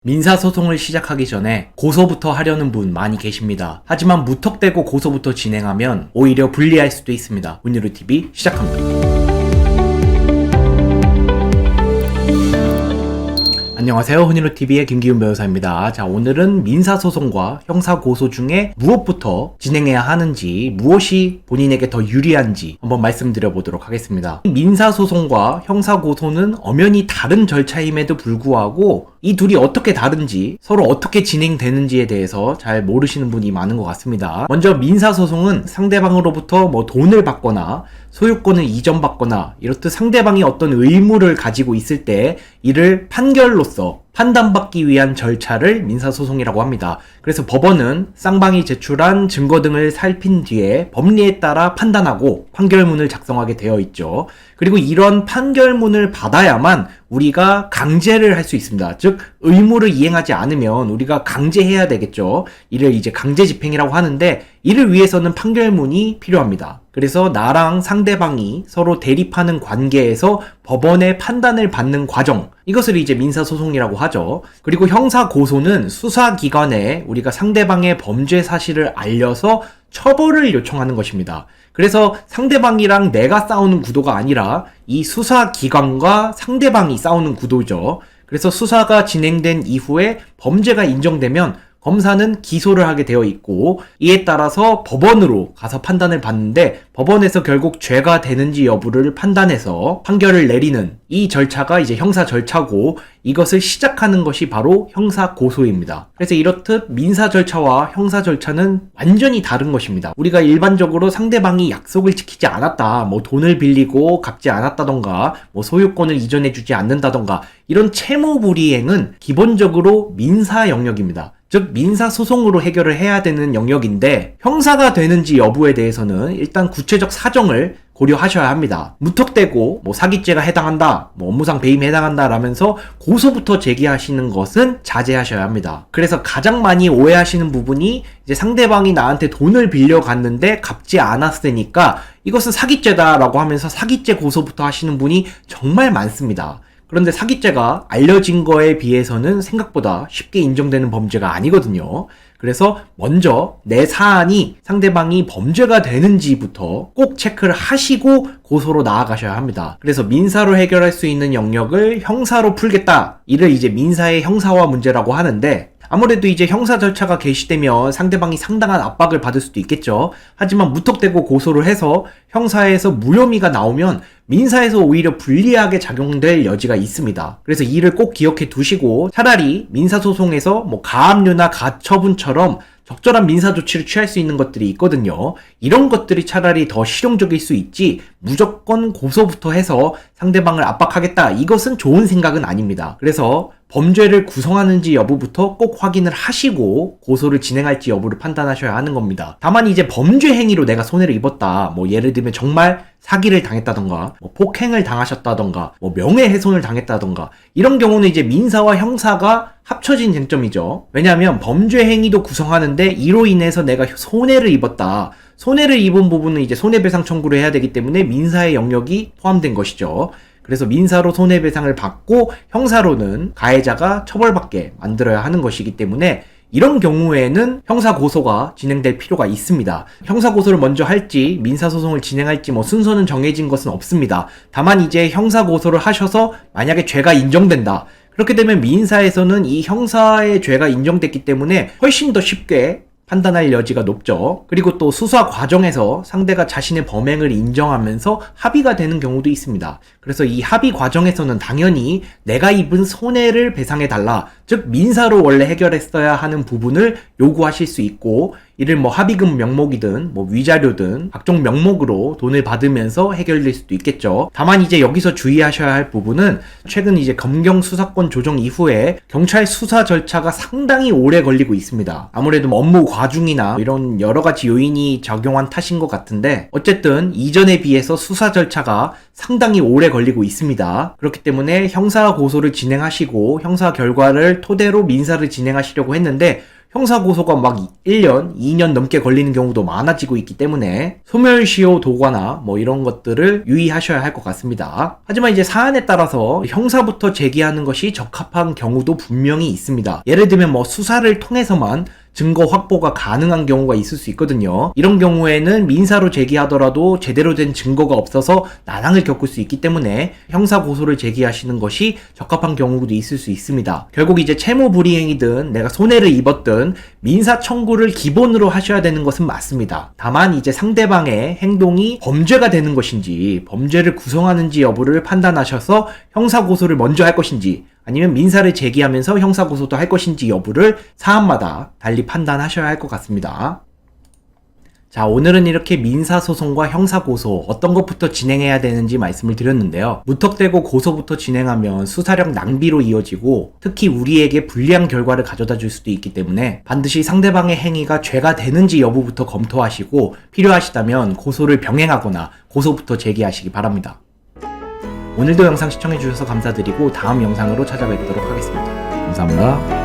민사소송을 시작하기 전에 고소부터 하려는 분 많이 계십니다. 하지만 무턱대고 고소부터 진행하면 오히려 불리할 수도 있습니다. 훈이루TV 시작합니다. 안녕하세요. 훈이루TV의 김기훈 변호사입니다. 자, 오늘은 민사소송과 형사고소 중에 무엇부터 진행해야 하는지, 무엇이 본인에게 더 유리한지 한번 말씀드려 보도록 하겠습니다. 민사소송과 형사고소는 엄연히 다른 절차임에도 불구하고 이 둘이 어떻게 다른지, 서로 어떻게 진행되는지에 대해서 잘 모르시는 분이 많은 것 같습니다. 먼저 민사소송은 상대방으로부터 돈을 받거나 소유권을 이전받거나 이렇듯 상대방이 어떤 의무를 가지고 있을 때 이를 판결로서 판단받기 위한 절차를 민사소송이라고 합니다. 그래서 법원은 쌍방이 제출한 증거 등을 살핀 뒤에 법리에 따라 판단하고 판결문을 작성하게 되어 있죠. 그리고 이런 판결문을 받아야만 우리가 강제를 할 수 있습니다. 즉 의무를 이행하지 않으면 우리가 강제해야 되겠죠. 이를 이제 강제집행이라고 하는데 이를 위해서는 판결문이 필요합니다. 그래서 나랑 상대방이 서로 대립하는 관계에서 법원의 판단을 받는 과정, 이것을 이제 민사소송이라고 하죠. 그리고 형사고소는 수사기관에 우리가 상대방의 범죄 사실을 알려서 처벌을 요청하는 것입니다. 그래서 상대방이랑 내가 싸우는 구도가 아니라 이 수사기관과 상대방이 싸우는 구도죠. 그래서 수사가 진행된 이후에 범죄가 인정되면 검사는 기소를 하게 되어 있고 이에 따라서 법원으로 가서 판단을 받는데 법원에서 결국 죄가 되는지 여부를 판단해서 판결을 내리는 이 절차가 이제 형사 절차고 이것을 시작하는 것이 바로 형사 고소입니다. 그래서 이렇듯 민사 절차와 형사 절차는 완전히 다른 것입니다. 우리가 일반적으로 상대방이 약속을 지키지 않았다, 돈을 빌리고 갚지 않았다던가, 소유권을 이전해주지 않는다던가 이런 채무 불이행은 기본적으로 민사 영역입니다. 즉 민사소송으로 해결을 해야 되는 영역인데 형사가 되는지 여부에 대해서는 일단 구체적 사정을 고려하셔야 합니다. 무턱대고 사기죄가 해당한다, 업무상 배임에 해당한다 라면서 고소부터 제기하시는 것은 자제하셔야 합니다. 그래서 가장 많이 오해하시는 부분이 이제 상대방이 나한테 돈을 빌려갔는데 갚지 않았으니까 이것은 사기죄다 라고 하면서 사기죄 고소부터 하시는 분이 정말 많습니다. 그런데 사기죄가 알려진 거에 비해서는 생각보다 쉽게 인정되는 범죄가 아니거든요. 그래서 먼저 내 사안이 상대방이 범죄가 되는지부터 꼭 체크를 하시고 고소로 나아가셔야 합니다. 그래서 민사로 해결할 수 있는 영역을 형사로 풀겠다. 이를 이제 민사의 형사화 문제라고 하는데 아무래도 이제 형사 절차가 개시되면 상대방이 상당한 압박을 받을 수도 있겠죠. 하지만 무턱대고 고소를 해서 형사에서 무혐의가 나오면 민사에서 오히려 불리하게 작용될 여지가 있습니다. 그래서 이를 꼭 기억해 두시고 차라리 민사소송에서 가압류나 가처분처럼 적절한 민사 조치를 취할 수 있는 것들이 있거든요. 이런 것들이 차라리 더 실용적일 수 있지 무조건 고소부터 해서 상대방을 압박하겠다, 이것은 좋은 생각은 아닙니다. 그래서 범죄를 구성하는지 여부부터 꼭 확인을 하시고 고소를 진행할지 여부를 판단하셔야 하는 겁니다. 다만 이제 범죄 행위로 내가 손해를 입었다, 예를 들면 정말 사기를 당했다던가 폭행을 당하셨다던가 명예훼손을 당했다던가 이런 경우는 이제 민사와 형사가 합쳐진 쟁점이죠. 왜냐하면 범죄 행위도 구성하는데 이로 인해서 내가 손해를 입었다, 손해를 입은 부분은 이제 손해배상 청구를 해야 되기 때문에 민사의 영역이 포함된 것이죠. 그래서 민사로 손해배상을 받고 형사로는 가해자가 처벌받게 만들어야 하는 것이기 때문에 이런 경우에는 형사고소가 진행될 필요가 있습니다. 형사고소를 먼저 할지 민사소송을 진행할지 순서는 정해진 것은 없습니다. 다만 이제 형사고소를 하셔서 만약에 죄가 인정된다, 그렇게 되면 민사에서는 이 형사의 죄가 인정됐기 때문에 훨씬 더 쉽게 판단할 여지가 높죠. 그리고 또 수사 과정에서 상대가 자신의 범행을 인정하면서 합의가 되는 경우도 있습니다. 그래서 이 합의 과정에서는 당연히 내가 입은 손해를 배상해달라, 즉 민사로 원래 해결했어야 하는 부분을 요구하실 수 있고 이를 합의금 명목이든 위자료든 각종 명목으로 돈을 받으면서 해결될 수도 있겠죠. 다만 이제 여기서 주의하셔야 할 부분은 최근 이제 검경 수사권 조정 이후에 경찰 수사 절차가 상당히 오래 걸리고 있습니다. 아무래도 업무 과중이나 이런 여러 가지 요인이 작용한 탓인 것 같은데 어쨌든 이전에 비해서 수사 절차가 상당히 오래 걸리고 있습니다. 그렇기 때문에 형사 고소를 진행하시고 형사 결과를 걸 토대로 민사를 진행하시려고 했는데 형사고소가 막 1년, 2년 넘게 걸리는 경우도 많아지고 있기 때문에 소멸시효 도과나 뭐 이런 것들을 유의하셔야 할 것 같습니다. 하지만 이제 사안에 따라서 형사부터 제기하는 것이 적합한 경우도 분명히 있습니다. 예를 들면 뭐 수사를 통해서만 증거 확보가 가능한 경우가 있을 수 있거든요. 이런 경우에는 민사로 제기하더라도 제대로 된 증거가 없어서 난항을 겪을 수 있기 때문에 형사 고소를 제기하시는 것이 적합한 경우도 있을 수 있습니다. 결국 이제 채무불이행이든 내가 손해를 입었든 민사 청구를 기본으로 하셔야 되는 것은 맞습니다. 다만 이제 상대방의 행동이 범죄가 되는 것인지 범죄를 구성하는지 여부를 판단하셔서 형사 고소를 먼저 할 것인지 아니면 민사를 제기하면서 형사고소도 할 것인지 여부를 사안마다 달리 판단하셔야 할 것 같습니다. 자, 오늘은 이렇게 민사소송과 형사고소 어떤 것부터 진행해야 되는지 말씀을 드렸는데요. 무턱대고 고소부터 진행하면 수사력 낭비로 이어지고 특히 우리에게 불리한 결과를 가져다 줄 수도 있기 때문에 반드시 상대방의 행위가 죄가 되는지 여부부터 검토하시고 필요하시다면 고소를 병행하거나 고소부터 제기하시기 바랍니다. 오늘도 영상 시청해주셔서 감사드리고 다음 영상으로 찾아뵙도록 하겠습니다. 감사합니다.